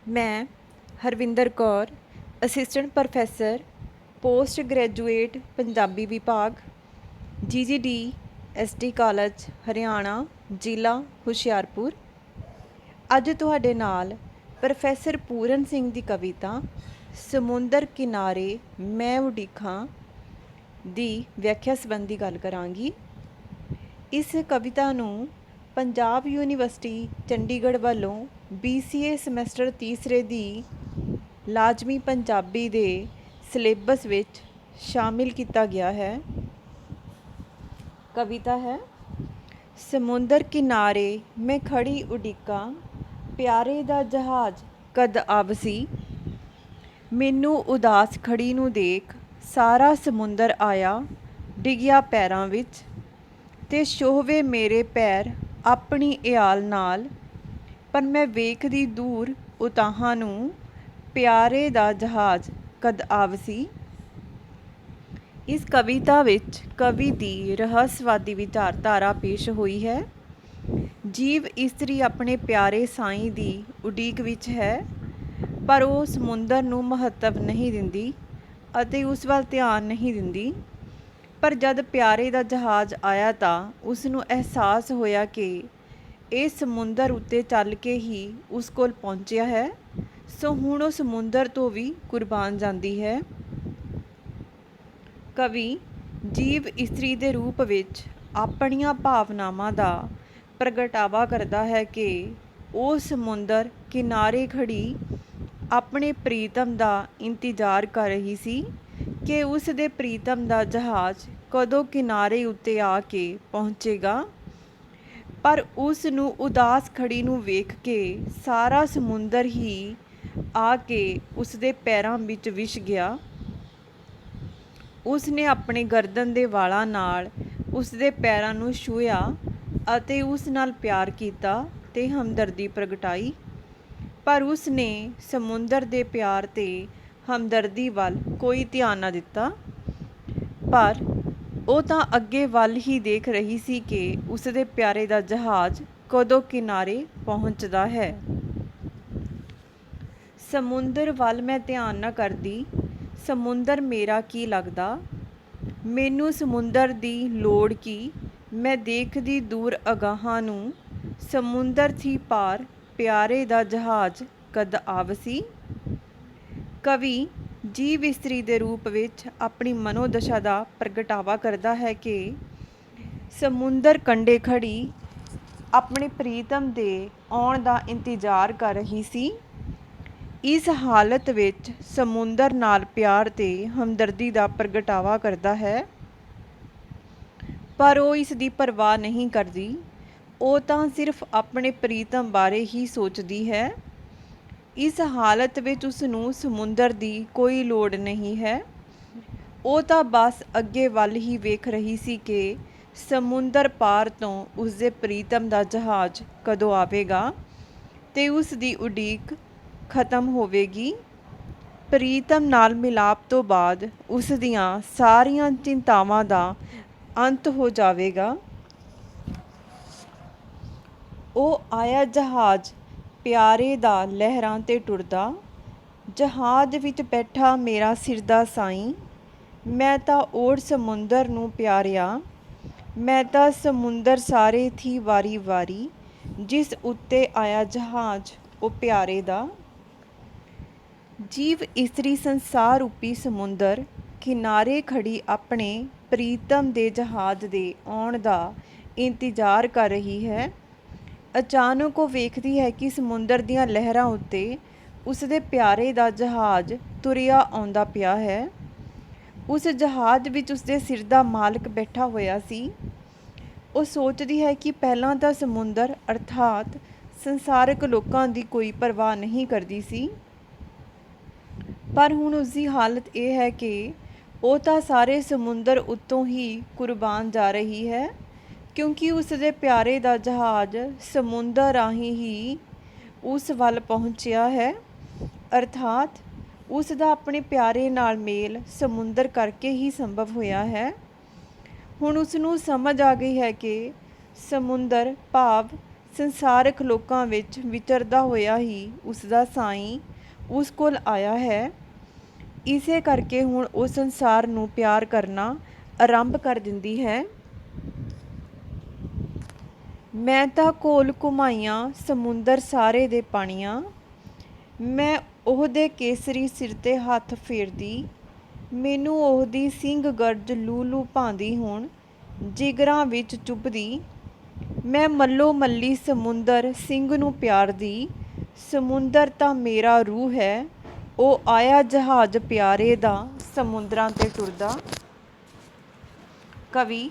मैं Harvinder Kaur assistant professor post graduate Punjabi विभाग GGD SD college Haryana ਜ਼ਿਲ੍ਹਾ ਹੁਸ਼ਿਆਰਪੁਰ। ਅੱਜ ਤੁਹਾਡੇ ਨਾਲ ਪ੍ਰੋਫੈਸਰ ਪੂਰਨ ਸਿੰਘ ਦੀ ਕਵਿਤਾ ਸਮੁੰਦਰ ਕਿਨਾਰੇ ਮੈਂ ਉਡੀਕਾਂ ਦੀ ਵਿਆਖਿਆ ਸੰਬੰਧੀ ਗੱਲ ਕਰਾਂਗੀ। ਇਸ ਕਵਿਤਾ ਨੂੰ ਪੰਜਾਬ ਯੂਨੀਵਰਸਿਟੀ ਚੰਡੀਗੜ੍ਹ ਵੱਲੋਂ BCA ਸਮੈਸਟਰ ਤੀਸਰੇ ਦੀ ਲਾਜ਼ਮੀ ਪੰਜਾਬੀ ਦੇ ਸਿਲੇਬਸ ਵਿੱਚ ਸ਼ਾਮਿਲ ਕੀਤਾ ਗਿਆ ਹੈ। ਕਵਿਤਾ ਹੈ। ਸਮੁੰਦਰ ਕਿਨਾਰੇ ਮੈਂ ਖੜੀ ਉਡੀਕਾਂ, ਪਿਆਰੇ ਦਾ ਜਹਾਜ਼ ਕਦ ਆਵਸੀ। ਮੈਨੂੰ ਉਦਾਸ ਖੜੀ ਨੂੰ ਦੇਖ ਸਾਰਾ ਸਮੁੰਦਰ ਆਇਆ ਡਿੱਗਿਆ ਪੈਰਾਂ ਵਿੱਚ, ਤੇ ਛੋਹਵੇ ਮੇਰੇ ਪੈਰ ਆਪਣੀ ਇਆਲ ਨਾਲ। ਪਰ ਮੈਂ ਵੇਖਦੀ ਦੂਰ ਉਤਾਹਾਂ ਨੂੰ, ਪਿਆਰੇ ਦਾ ਜਹਾਜ਼ ਕਦ ਆਵਸੀ। ਇਸ ਕਵਿਤਾ ਵਿੱਚ ਕਵੀ ਦੀ ਰਹੱਸਵਾਦੀ ਵਿਚਾਰਧਾਰਾ ਪੇਸ਼ ਹੋਈ ਹੈ। ਜੀਵ ਇਸਤਰੀ ਆਪਣੇ ਪਿਆਰੇ ਸਾਈਂ ਦੀ ਉਡੀਕ ਵਿੱਚ ਹੈ, ਪਰ ਉਹ ਸਮੁੰਦਰ ਨੂੰ ਮਹੱਤਵ ਨਹੀਂ ਦਿੰਦੀ ਅਤੇ ਉਸ ਵੱਲ ਧਿਆਨ ਨਹੀਂ ਦਿੰਦੀ। ਪਰ ਜਦ ਪਿਆਰੇ ਦਾ ਜਹਾਜ਼ ਆਇਆ ਤਾਂ ਉਸ ਨੂੰ ਅਹਿਸਾਸ ਹੋਇਆ ਕਿ ਇਹ ਸਮੁੰਦਰ ਉੱਤੇ ਚੱਲ ਕੇ ਹੀ ਉਸ ਕੋਲ ਪਹੁੰਚਿਆ ਹੈ, ਸੋ ਹੁਣ ਉਹ ਸਮੁੰਦਰ ਤੋਂ ਵੀ ਕੁਰਬਾਨ ਜਾਂਦੀ ਹੈ। ਕਵੀ ਜੀਵ ਇਸਤਰੀ ਦੇ ਰੂਪ ਵਿੱਚ ਆਪਣੀਆਂ ਭਾਵਨਾਵਾਂ ਦਾ ਪ੍ਰਗਟਾਵਾ ਕਰਦਾ ਹੈ ਕਿ ਉਹ ਸਮੁੰਦਰ ਕਿਨਾਰੇ ਖੜੀ ਆਪਣੇ ਪ੍ਰੀਤਮ ਦਾ ਇੰਤਜ਼ਾਰ ਕਰ ਰਹੀ ਸੀ ਕਿ ਉਸ ਦੇ ਪ੍ਰੀਤਮ ਦਾ ਜਹਾਜ਼ ਕਦੋਂ ਕਿਨਾਰੇ ਉੱਤੇ ਆ ਕੇ ਪਹੁੰਚੇਗਾ। ਪਰ ਉਸ ਨੂੰ ਉਦਾਸ ਖੜੀ ਨੂੰ ਵੇਖ ਕੇ ਸਾਰਾ ਸਮੁੰਦਰ ਹੀ ਆ ਕੇ ਉਸ ਦੇ ਪੈਰਾਂ ਵਿੱਚ ਵਿਛ ਗਿਆ। ਉਸ ਨੇ ਆਪਣੇ ਗਰਦਨ ਦੇ ਵਾਲਾਂ ਨਾਲ ਉਸ ਦੇ ਪੈਰਾਂ ਨੂੰ ਛੂਹਿਆ ਅਤੇ ਉਸ ਨਾਲ ਪਿਆਰ ਕੀਤਾ ਤੇ ਹਮਦਰਦੀ ਪ੍ਰਗਟਾਈ। ਪਰ ਉਸ ਨੇ ਸਮੁੰਦਰ ਦੇ ਪਿਆਰ ਤੇ ਹਮਦਰਦੀ ਵੱਲ ਕੋਈ ਧਿਆਨ ਨਾ ਦਿੱਤਾ, ਪਰ ਉਹ ਤਾਂ ਅੱਗੇ ਵੱਲ ਹੀ ਦੇਖ ਰਹੀ ਸੀ ਕਿ ਉਸ ਦੇ ਪਿਆਰੇ ਦਾ ਜਹਾਜ਼ ਕਦੋਂ ਕਿਨਾਰੇ ਪਹੁੰਚਦਾ ਹੈ। ਸਮੁੰਦਰ ਵੱਲ ਮੈਂ ਧਿਆਨ ਨਾ ਕਰਦੀ, ਸਮੁੰਦਰ ਮੇਰਾ ਕੀ ਲੱਗਦਾ। ਮੈਨੂੰ ਸਮੁੰਦਰ ਦੀ ਲੋੜ ਕੀ, ਮੈਂ ਦੇਖਦੀ ਦੂਰ ਅਗਾਹਾਂ ਨੂੰ। ਸਮੁੰਦਰ ਥੀ ਪਾਰ, ਪਿਆਰੇ ਦਾ ਜਹਾਜ਼ ਕਦ ਆਵਸੀ। ਕਵੀ ਜੀਵ ਇਸਤਰੀ ਦੇ ਰੂਪ ਵਿੱਚ ਆਪਣੀ ਮਨੋਦਸ਼ਾ ਦਾ ਪ੍ਰਗਟਾਵਾ ਕਰਦਾ ਹੈ ਕਿ ਸਮੁੰਦਰ ਕੰਢੇ ਖੜੀ ਆਪਣੇ ਪ੍ਰੀਤਮ ਦੇ ਆਉਣ ਦਾ ਇੰਤਜ਼ਾਰ ਕਰ ਰਹੀ ਸੀ। ਇਸ ਹਾਲਤ ਵਿੱਚ ਸਮੁੰਦਰ ਨਾਲ ਪਿਆਰ ਤੇ ਹਮਦਰਦੀ ਦਾ ਪ੍ਰਗਟਾਵਾ ਕਰਦਾ ਹੈ, ਪਰ ਉਹ ਇਸ ਦੀ ਪਰਵਾਹ ਨਹੀਂ ਕਰਦੀ। ਉਹ ਤਾਂ ਸਿਰਫ ਆਪਣੇ ਪ੍ਰੀਤਮ ਬਾਰੇ ਹੀ ਸੋਚਦੀ ਹੈ। ਇਸ ਹਾਲਤ ਵਿੱਚ ਉਸ ਨੂੰ ਸਮੁੰਦਰ ਦੀ ਕੋਈ ਲੋੜ ਨਹੀਂ ਹੈ। ਉਹ ਤਾਂ ਬਸ ਅੱਗੇ ਵੱਲ ਹੀ ਵੇਖ ਰਹੀ ਸੀ ਕਿ ਸਮੁੰਦਰ ਪਾਰ ਤੋਂ ਉਸ ਦੇ ਪ੍ਰੀਤਮ ਦਾ ਜਹਾਜ਼ ਕਦੋਂ ਆਵੇਗਾ ਤੇ ਉਸ ਦੀ ਉਡੀਕ ਖਤਮ ਹੋਵੇਗੀ। ਪ੍ਰੀਤਮ ਨਾਲ ਮਿਲਾਪ ਤੋਂ ਬਾਅਦ ਉਸ ਦੀਆਂ ਸਾਰੀਆਂ ਚਿੰਤਾਵਾਂ ਦਾ ਅੰਤ ਹੋ ਜਾਵੇਗਾ। ਉਹ ਆਇਆ ਜਹਾਜ਼ ਪਿਆਰੇ ਦਾ ਲਹਿਰਾਂ 'ਤੇ ਟੁਰਦਾ, ਜਹਾਜ਼ ਵਿੱਚ ਬੈਠਾ ਮੇਰਾ ਸਿਰ ਦਾ ਸਾਈਂ। ਮੈਂ ਤਾਂ ਓੜ ਸਮੁੰਦਰ ਨੂੰ ਪਿਆਰਿਆ, ਮੈਂ ਤਾਂ ਸਮੁੰਦਰ ਸਾਰੇ ਥੀ ਵਾਰੀ ਵਾਰੀ। ਜਿਸ ਉੱਤੇ ਆਇਆ ਜਹਾਜ਼ ਉਹ ਪਿਆਰੇ ਦਾ। ਜੀਵ ਇਸਤਰੀ ਸੰਸਾਰ ਰੂਪੀ ਸਮੁੰਦਰ ਕਿਨਾਰੇ ਖੜੀ ਆਪਣੇ ਪ੍ਰੀਤਮ ਦੇ ਜਹਾਜ਼ ਦੇ ਆਉਣ ਦਾ ਇੰਤਜ਼ਾਰ ਕਰ ਰਹੀ ਹੈ। ਅਚਾਨਕ ਉਹ ਵੇਖਦੀ ਹੈ ਕਿ ਸਮੁੰਦਰ ਦੀਆਂ ਲਹਿਰਾਂ ਉੱਤੇ ਉਸ ਦੇ ਪਿਆਰੇ ਦਾ ਜਹਾਜ਼ ਤੁਰਿਆ ਆਉਂਦਾ ਪਿਆ ਹੈ। ਉਸ ਜਹਾਜ਼ ਵਿੱਚ ਉਸ ਦੇ ਸਿਰ ਦਾ ਮਾਲਕ ਬੈਠਾ ਹੋਇਆ ਸੀ। ਉਹ ਸੋਚਦੀ ਹੈ ਕਿ ਪਹਿਲਾਂ ਤਾਂ ਸਮੁੰਦਰ ਅਰਥਾਤ ਸੰਸਾਰਕ ਲੋਕਾਂ ਦੀ ਕੋਈ ਪਰਵਾਹ ਨਹੀਂ ਕਰਦੀ ਸੀ, ਪਰ ਹੁਣ ਉਸ ਦੀ ਹਾਲਤ ਇਹ ਹੈ ਕਿ ਉਹ ਤਾਂ ਸਾਰੇ ਸਮੁੰਦਰ ਉੱਤੋਂ ਹੀ ਕੁਰਬਾਨ ਜਾ ਰਹੀ ਹੈ, ਕਿਉਂਕਿ ਉਸ ਦੇ ਪਿਆਰੇ ਦਾ ਜਹਾਜ਼ ਸਮੁੰਦਰ ਰਾਹੀਂ ਹੀ ਉਸ ਵੱਲ ਪਹੁੰਚਿਆ ਹੈ। ਅਰਥਾਤ ਉਸ ਦਾ ਆਪਣੇ ਪਿਆਰੇ ਨਾਲ ਮੇਲ ਸਮੁੰਦਰ ਕਰਕੇ ਹੀ ਸੰਭਵ ਹੋਇਆ ਹੈ। ਹੁਣ ਉਸ ਨੂੰ ਸਮਝ ਆ ਗਈ ਹੈ ਕਿ ਸਮੁੰਦਰ ਭਾਵ ਸੰਸਾਰਕ ਲੋਕਾਂ ਵਿੱਚ ਵਿਚਰਦਾ ਹੋਇਆ ਹੀ ਉਸ ਦਾ ਸਾਈਂ ਉਸ ਕੋਲ ਆਇਆ ਹੈ। ਇਸੇ ਕਰਕੇ ਹੁਣ ਉਹ ਸੰਸਾਰ ਨੂੰ ਪਿਆਰ ਕਰਨਾ ਆਰੰਭ ਕਰ ਦਿੰਦੀ ਹੈ। ਮੈਂ ਤਾਂ ਘੋਲ ਘੁਮਾਈਆਂ ਸਮੁੰਦਰ ਸਾਰੇ ਦੇ ਪਾਣੀਆਂ, ਮੈਂ ਉਹਦੇ ਕੇਸਰੀ ਸਿਰ 'ਤੇ ਹੱਥ ਫੇਰਦੀ, ਮੈਨੂੰ ਉਹਦੀ ਸਿੰਘ ਗਰਜ ਲੂ ਲੂ ਭਾਂਦੀ ਹੁਣ ਜਿਗਰਾਂ ਵਿੱਚ ਚੁੱਭਦੀ। ਮੈਂ ਮੱਲੋ ਮੱਲੀ ਸਮੁੰਦਰ ਸਿੰਘ ਨੂੰ ਪਿਆਰਦੀ, ਸਮੁੰਦਰ ਤਾਂ ਮੇਰਾ ਰੂਹ ਹੈ, ਉਹ ਆਇਆ ਜਹਾਜ਼ ਪਿਆਰੇ ਦਾ ਸਮੁੰਦਰਾਂ 'ਤੇ ਟੁਰਦਾ। ਕਵੀ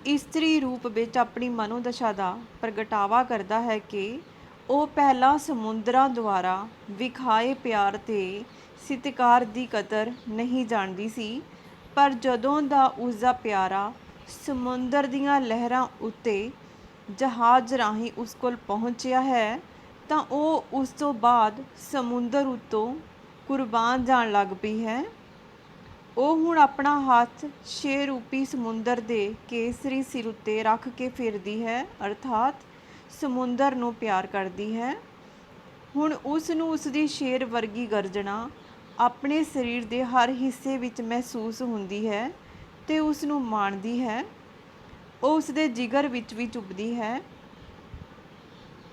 ਇਸਤਰੀ ਰੂਪ ਵਿੱਚ ਆਪਣੀ ਮਨੋਦਸ਼ਾ ਦਾ ਪ੍ਰਗਟਾਵਾ ਕਰਦਾ ਹੈ ਕਿ ਉਹ ਪਹਿਲਾਂ ਸਮੁੰਦਰਾਂ ਦੁਆਰਾ ਵਿਖਾਏ ਪਿਆਰ ਤੇ ਸਤਿਕਾਰ ਦੀ ਕਦਰ ਨਹੀਂ ਜਾਣਦੀ ਸੀ, ਪਰ ਜਦੋਂ ਦਾ ਉਸਦਾ ਪਿਆਰਾ ਸਮੁੰਦਰ ਦੀਆਂ ਲਹਿਰਾਂ ਉੱਤੇ ਜਹਾਜ਼ ਰਾਹੀਂ ਉਸ ਕੋਲ ਪਹੁੰਚਿਆ ਹੈ, ਤਾਂ ਉਹ ਉਸ ਤੋਂ ਬਾਅਦ ਸਮੁੰਦਰ ਉੱਤੋਂ ਕੁਰਬਾਨ ਜਾਣ ਲੱਗ ਪਈ ਹੈ। ਉਹ ਹੁਣ ਆਪਣਾ ਹੱਥ ਛੇ ਰੂਪੀ ਸਮੁੰਦਰ ਦੇ ਕੇਸਰੀ ਸਿਰ ਉੱਤੇ ਰੱਖ ਕੇ ਫਿਰਦੀ ਹੈ, ਅਰਥਾਤ ਸਮੁੰਦਰ ਨੂੰ ਪਿਆਰ ਕਰਦੀ ਹੈ। ਹੁਣ ਉਸ ਨੂੰ ਉਸਦੀ ਸ਼ੇਰ ਵਰਗੀ ਗਰਜਣਾ ਆਪਣੇ ਸਰੀਰ ਦੇ ਹਰ ਹਿੱਸੇ ਵਿੱਚ ਮਹਿਸੂਸ ਹੁੰਦੀ ਹੈ ਤੇ ਉਸ ਨੂੰ ਮਾਣਦੀ ਹੈ। ਉਹ ਉਸਦੇ ਜਿਗਰ ਵਿੱਚ ਵੀ ਚੁੱਭਦੀ ਹੈ।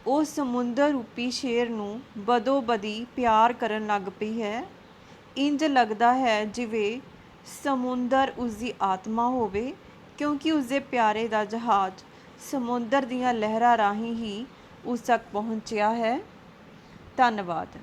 ਉਹ ਸਮੁੰਦਰ ਰੂਪੀ ਸ਼ੇਰ ਨੂੰ ਬਦੋ ਬਦੀ ਪਿਆਰ ਕਰਨ ਲੱਗ ਪਈ ਹੈ। ਇੰਜ ਲੱਗਦਾ ਹੈ ਜਿਵੇਂ ਸਮੁੰਦਰ ਉਸਦੀ ਆਤਮਾ ਹੋਵੇ, ਕਿਉਂਕਿ ਉਸਦੇ ਪਿਆਰੇ ਦਾ ਜਹਾਜ਼ ਸਮੁੰਦਰ ਦੀਆਂ ਲਹਿਰਾਂ ਰਾਹੀਂ ਹੀ ਉਸ ਤੱਕ ਪਹੁੰਚਿਆ ਹੈ। ਧੰਨਵਾਦ।